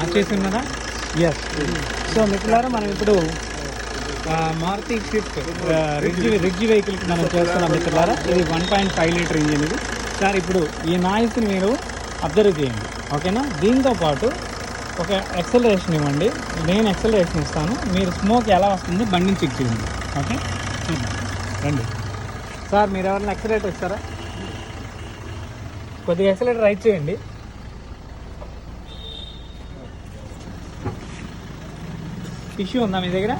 వచ్చేసింది కదా. Yes. So మిత్రులారా మనం ఇప్పుడు మారుతి స్విఫ్ట్ రిడ్జ్ వెహికల్కి మనం చేస్తున్నాం మిత్రులారా. ఇది 1.5 లీటర్ ఇంజిన్ ఇది. సార్ ఇప్పుడు ఈ నాయిస్ని మీరు అబ్జర్వ్ చేయండి, ఓకేనా. దీంతో పాటు ఒక ఎక్సలరేషన్ ఇవ్వండి, నేను ఎక్సలరేషన్ ఇస్తాను, మీరు స్మోక్ ఎలా వస్తుందో బండిని చెక్ చేయండి. ఓకే చూద్దాం రండి. సార్ మీరు ఎవరైనా ఎక్సలేటర్ ఇస్తారా? కొద్దిగా ఎక్సలేటర్ రైట్ చేయండి. టిష్యూ ఉందా మీ దగ్గర?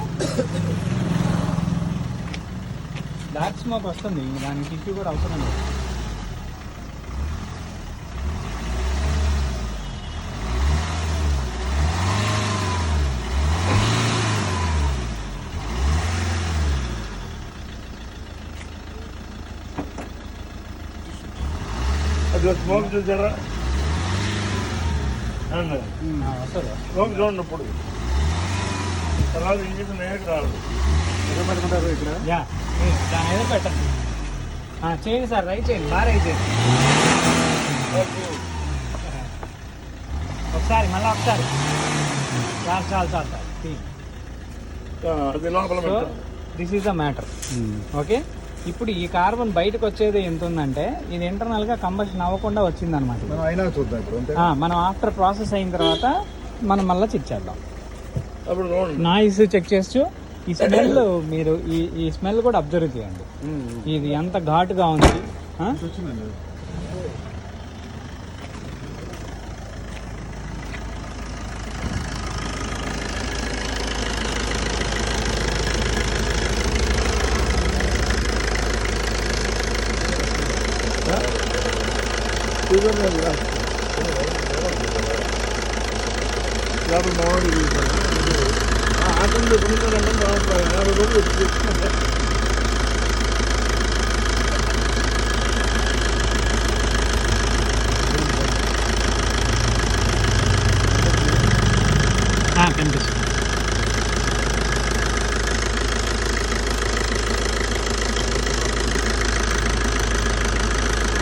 డార్క్ స్మోక్ వస్తుంది, దానికి టిష్యూ కూడా అవసరం లేదు. స్మోక్ చూసారా? స్మోక్ చూడప్పుడు తర్వాత ఇంజిన్ నేలకు రాదు. పెట్టుకుంటారు ఇక్కడ. దాని ఏదో పెట్టండి. చేయండి సార్, రైట్ చేయండి, బాగా రైట్ చేయండి. ఒకసారి మళ్ళీ ఒకసారి. చాలు చాలు చాలు sir. This is the matter. Okay, ఇప్పుడు ఈ కార్బన్ బయటకు వచ్చేది ఎంత ఉందంటే ఇది ఇంటర్నల్గా కంబషన్ అవ్వకుండా వచ్చిందనమాట. మనం ఆఫ్టర్ ప్రాసెస్ అయిన తర్వాత మనం మళ్ళీ చెక్ చేద్దాం. నాయిస్ చెక్ చేస్తూ ఈ స్మెల్ మీరు ఈ స్మెల్ కూడా అబ్జర్వ్ చేయండి. ఇది ఎంత ఘాటుగా ఉంది. కనిపిస్తుంది.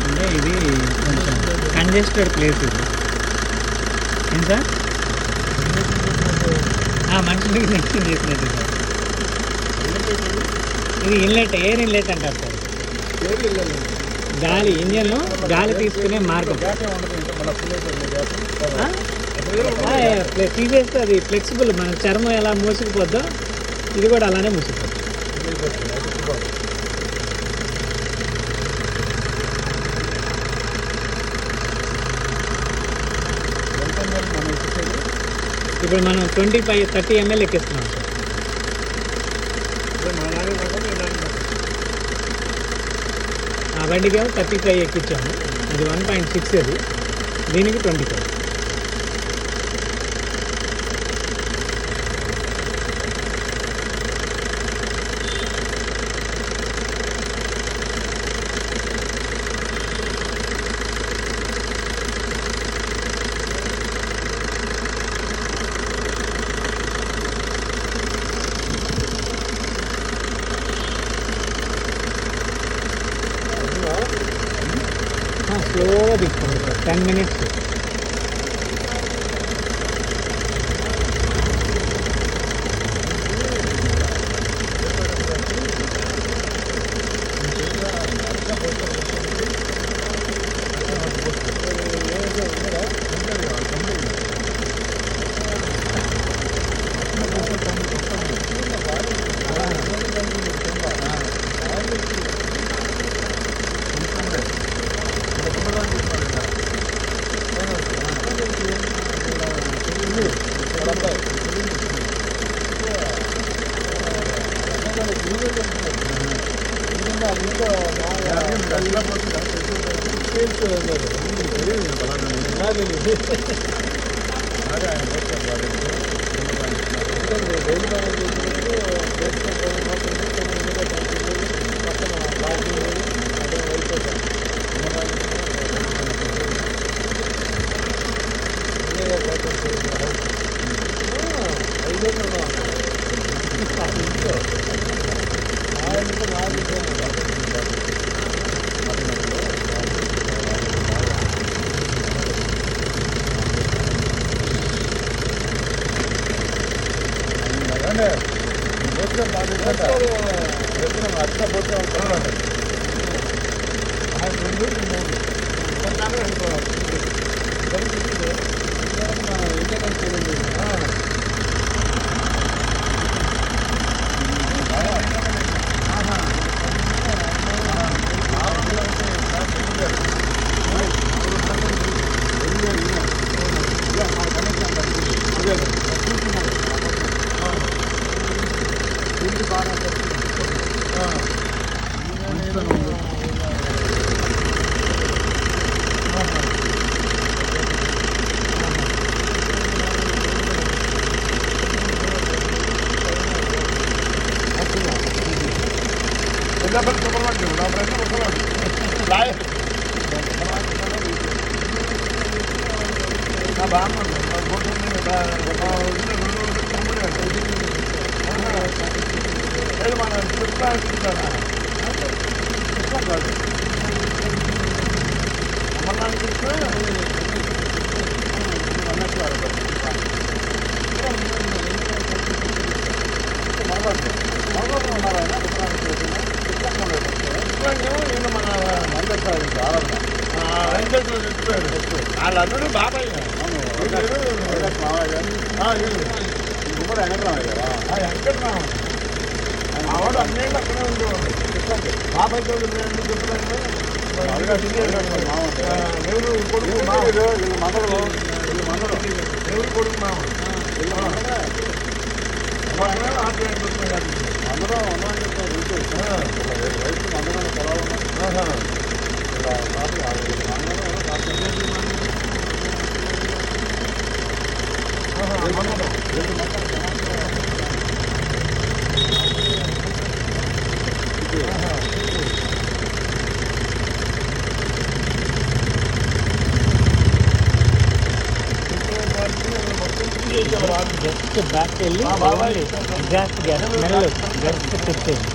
అంటే ఇది కొంచెం కంజెస్టెడ్ ప్లేస్ ఇది. ఏం సార్? మనుషులకి మెన్షన్ చేసినట్టు సార్. ఇది ఇన్లెట్, ఎయిర్ ఇన్లెట్ అంటారు సార్. గాలి ఇంజన్ గాలి తీసుకునే మార్గం తీసేస్తే అది ఫ్లెక్సిబుల్. మన చర్మం ఎలా మూసుకుపోద్దో ఇది కూడా అలానే మూసుకుపోద్ది. ఇప్పుడు మనం 30 ml ఎక్కిస్తున్నాం సార్. ఆ బండికి 35 ఎక్కించాము. అది 1.6 అది, దీనికి 25. స్లోగా తీసుకోండి సార్, 10 minutes. వాళ్ళందరూ బాబాయ్ వెంకటరామ ఆవాడు అన్నేళ్ళు అక్కడే ఉండేవాడు. బాబాయ్ ఎవరు కొడుకు ఎవరు కొడుకు మామ జస్ట్ బ్యాక్ వెళ్ళి exhaust gas smell just check చేయండి.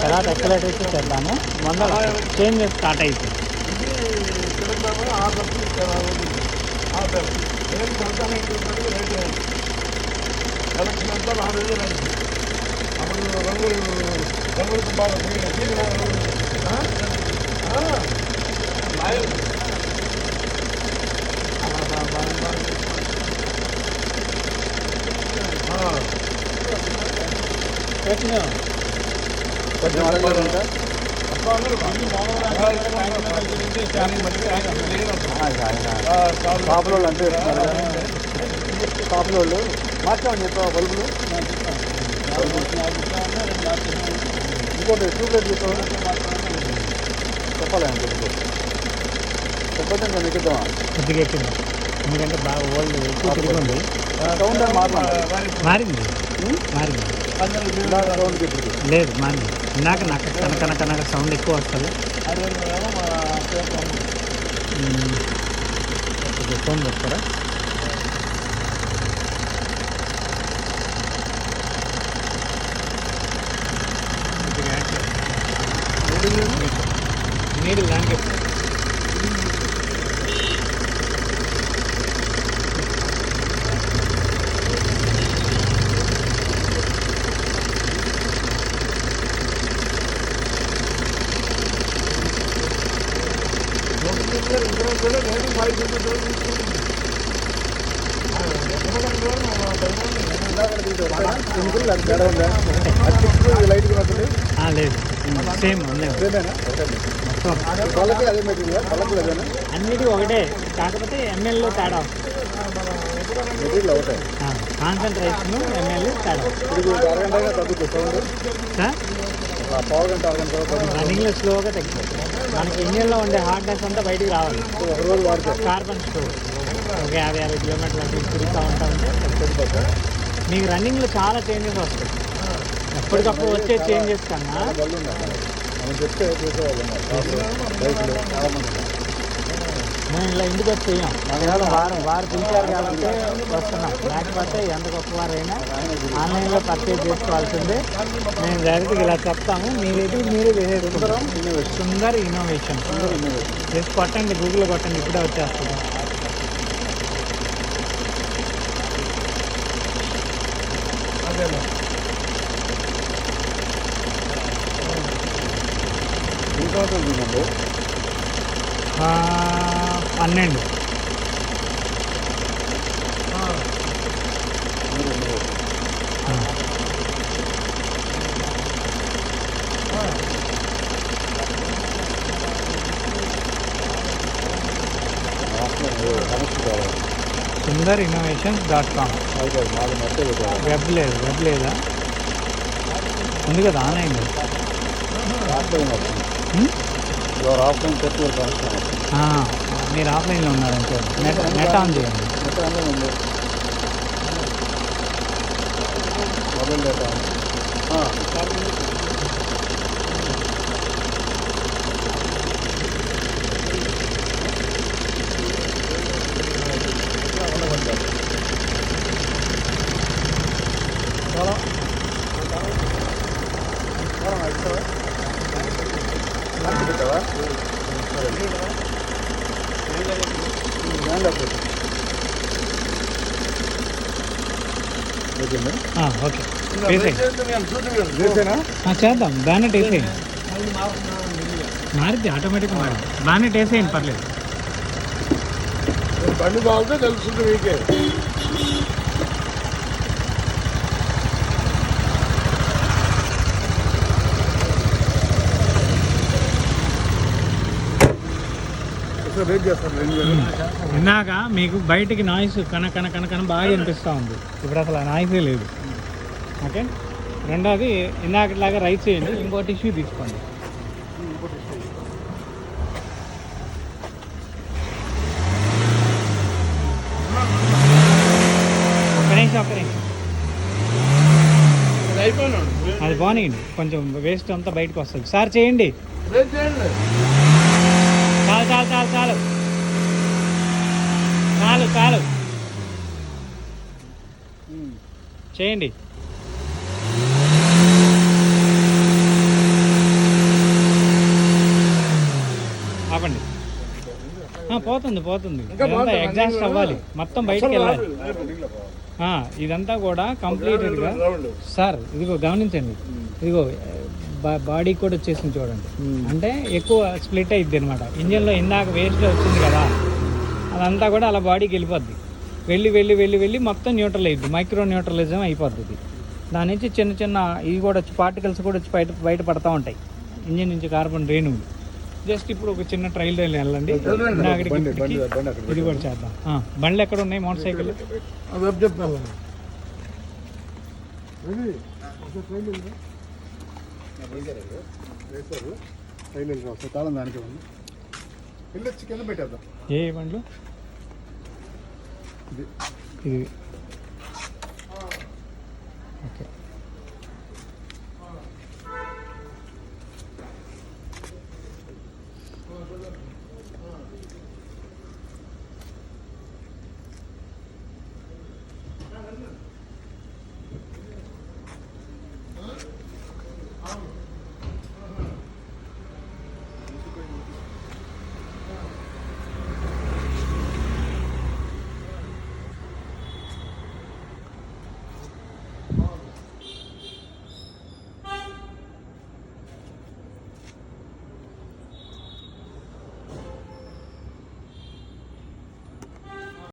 తర్వాత ఎక్కలేట్ వచ్చి చేద్దాము. వందల చేంజ్ స్టార్ట్ అయిపోయింది. కలెక్షన్ అంతా 4,000 అయింది. అప్పుడు రంగులు బాగా షాపులో అంటే షాపులో మార్చామని చెప్పావు బల్బులు. ఇంకోటి ట్యూబ్లైట్ చెప్పావు చెప్పాలి చెప్పొద్దు ఇంకా నెక్కిద్దామా? కొద్దిగా ఎక్కింది ఎందుకంటే బాగా ఓల్డ్ ఎక్కువ తిరిగింది. సౌండ్ అని మారింది సౌండ్ చెప్పి లేదు మారింది. ఇందాక నాకు కనక సౌండ్ ఎక్కువ వస్తుంది. ఫోన్ పెట్టుకోరా. నీళ్ళు దానికి లైట్ లేదు సేమ్ వాళ్ళకి అదే మెటీరియల్ వాళ్ళకి అదేనా అన్నిటి ఒకటే, కాకపోతే ఎంఎల్లో తేడా మెటీరియల్ ఒకటే. కాన్సన్ట్రేషన్ ఎంఎల్ తేడా. ఇది అరగంట తగ్గుతుంది సౌండ్. పావు గంట అరగంట రన్నింగ్లో స్లోగా తగ్గిపోతుంది. మనకి ఇంజిన్లో ఉండే హార్డ్నెస్ అంతా బయటికి రావాలి. ఒక రోజు వాడితే కార్బన్ స్టోవ్ ఒక 50-60 కిలోమీటర్లు అటు తిరుగుతూ ఉంటే మీకు రన్నింగ్లో చాలా చేంజెస్ వస్తాయి. ఎప్పటికప్పుడు వచ్చే చేంజెస్ కన్నా మనం చెప్తే చేసేవాళ్ళం బైక్లో చాలామంది. మేము ఇలా ఇంటికి వచ్చి చెయ్యం. వారు పిలిచారు కాబట్టి వస్తున్నాం. లేకపోతే ఎంత గొప్పవారైనా ఆన్లైన్లో పర్చేజ్ చేసుకోవాల్సిందే. మేము డైరెక్ట్గా ఇలా చెప్తాము. మీరేది మీరే చేసేసుకుంటాం. సుందర్ ఇన్నోవేషన్ జస్ట్ కొట్టండి, గూగుల్లో కొట్టండి, ఇప్పుడే వచ్చేస్తుంది. సంవత్సరాలు తిన్నాడు 12. sundarinnovations.com మాది మొత్తం వెబ్ లేదా ఉంది కదా ఆన్లైన్లో. Offline your offline festival connection మీరు ఆఫ్లైన్లో ఉన్నారంటే నెట్ ఆన్ చేయండి. ఉంది మొబైల్ డేటా ఓకే చేద్దాం. బ్యానెట్ వేసేయండి, మారిద్ది ఆటోమేటిక్గా మారింది. బ్యానెట్ వేసేయండి పర్లేదు. బండి బాగుంటే తెలుస్తుంది మీకే. వెయిట్ చేస్తాను ఇందాక మీకు బయటికి నాయిస్ కన బాగా అనిపిస్తూ ఉంది. ఇప్పుడు అసలు ఆ నాయిసే లేదు. ఓకే, రెండోది ఇందాకలాగా రైస్ చేయండి. ఇంకో టిష్యూ తీసుకోండి. ఒక్క నిమిషం అది బాగుంది. కొంచెం వేస్ట్ అంతా బయటకు వస్తుంది. సార్ చేయండి. చాలు చేయండి. ఆపండి. పోతుంది ఇదంతా ఎగ్జాస్ట్ అవ్వాలి, మొత్తం బయటకు వెళ్ళాలి. ఇదంతా కూడా కంప్లీటెడ్గా సార్ ఇదిగో గమనించండి. ఇదిగో బాడీ కూడా వచ్చేసింది చూడండి. అంటే ఎక్కువ స్ప్లిట్ అయిద్ది అనమాట. ఇంజన్లో ఇందాక వేస్ట్ వచ్చింది కదా, అదంతా కూడా అలా బాడీకి వెళ్ళిపోద్ది. వెళ్ళి మొత్తం న్యూట్రల్ అయ్యిద్ది. మైక్రో న్యూట్రలిజం అయిపోద్ది. దాని నుంచి చిన్న ఇవి కూడా వచ్చి పార్టికల్స్ కూడా వచ్చి బయట పడతా ఉంటాయి ఇంజిన్ నుంచి, కార్బన్ రేణువులు. జస్ట్ ఇప్పుడు ఒక చిన్న ట్రైల్ వెళ్ళండి. ఇది కూడా చేద్దాం. బండ్లు ఎక్కడ ఉన్నాయి? మోటార్ సైకిల్ తాళం దానికి వెళ్ళొచ్చి కింద పెట్టేద్దాం. ఏ బండ్లు? ఇది ఓకే.